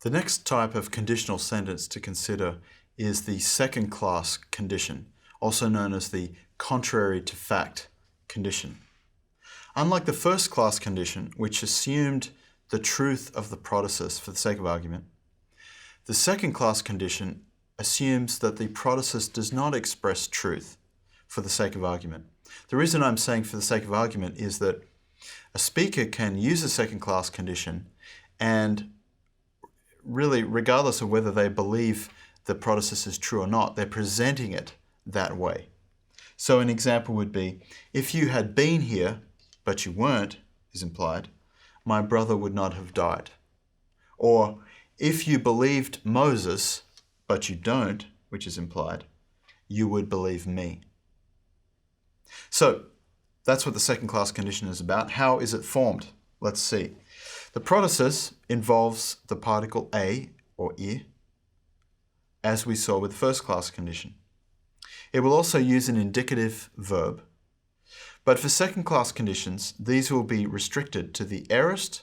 The next type of conditional sentence to consider is the second-class condition, also known as the contrary to fact condition. Unlike the first-class condition, which assumed the truth of the protasis for the sake of argument, the second-class condition assumes that the protasis does not express truth for the sake of argument. The reason I'm saying for the sake of argument is that a speaker can use a second-class condition and really, regardless of whether they believe the protasis is true or not, they're presenting it that way. So an example would be, if you had been here, but you weren't, is implied, my brother would not have died. Or, if you believed Moses, but you don't, which is implied, you would believe me. So, that's what the second-class condition is about. How is it formed? Let's see. The protasis involves the particle a, or I, as we saw with the first-class condition. It will also use an indicative verb, but for second-class conditions, these will be restricted to the aorist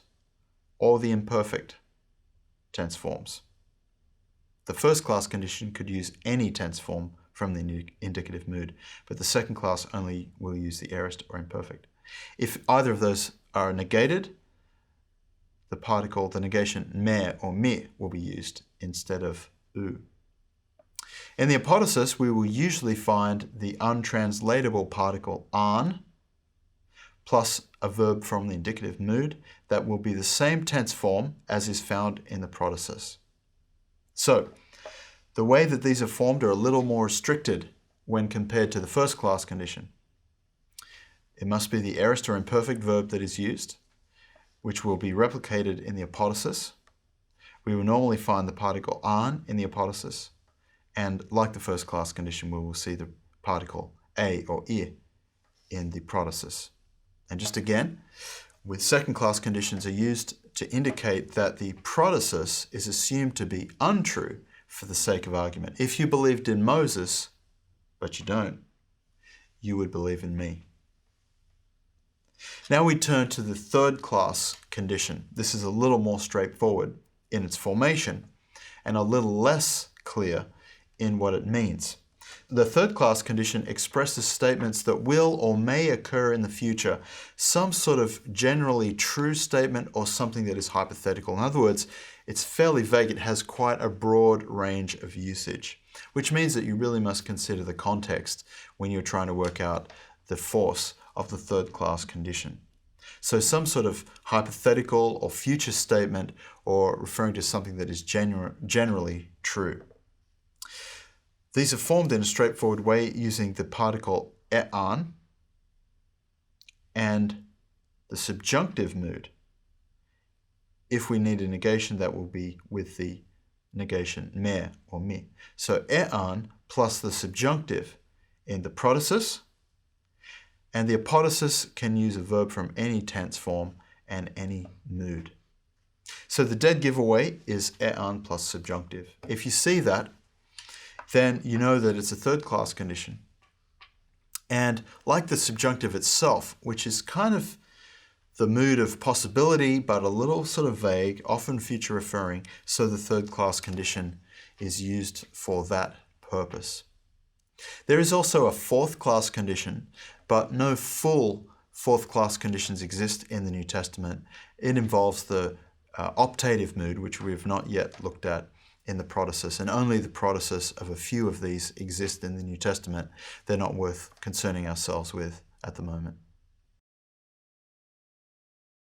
or the imperfect tense forms. The first-class condition could use any tense form from the indicative mood, but the second class only will use the aorist or imperfect. If either of those are negated, the particle, the negation me or mi, will be used instead of u. In the apodosis, we will usually find the untranslatable particle an plus a verb from the indicative mood that will be the same tense form as is found in the protasis. So, the way that these are formed are a little more restricted when compared to the first class condition. It must be the aorist or imperfect verb that is used, which will be replicated in the apodosis. We will normally find the particle an in the apodosis, and like the first class condition, we will see the particle a or I in the protasis. And just again, with second class conditions are used to indicate that the protasis is assumed to be untrue for the sake of argument. If you believed in Moses, but you don't, you would believe in me. Now we turn to the third class condition. This is a little more straightforward in its formation and a little less clear in what it means. The third class condition expresses statements that will or may occur in the future, some sort of generally true statement or something that is hypothetical. In other words, it's fairly vague. It has quite a broad range of usage, which means that you really must consider the context when you're trying to work out the force of the third class condition. So some sort of hypothetical or future statement or referring to something that is generally true. These are formed in a straightforward way using the particle an and the subjunctive mood. If we need a negation, that will be with the negation me or mi. So an plus the subjunctive in the protasis, and the apodosis can use a verb from any tense form and any mood. So the dead giveaway is an plus subjunctive. If you see that, then you know that it's a third class condition. And like the subjunctive itself, which is kind of the mood of possibility, but a little sort of vague, often future referring, so the third class condition is used for that purpose. There is also a fourth class condition, but no full fourth class conditions exist in the New Testament. It involves the optative mood, which we have not yet looked at in the protasis, and only the protasis of a few of these exist in the New Testament. They're not worth concerning ourselves with at the moment.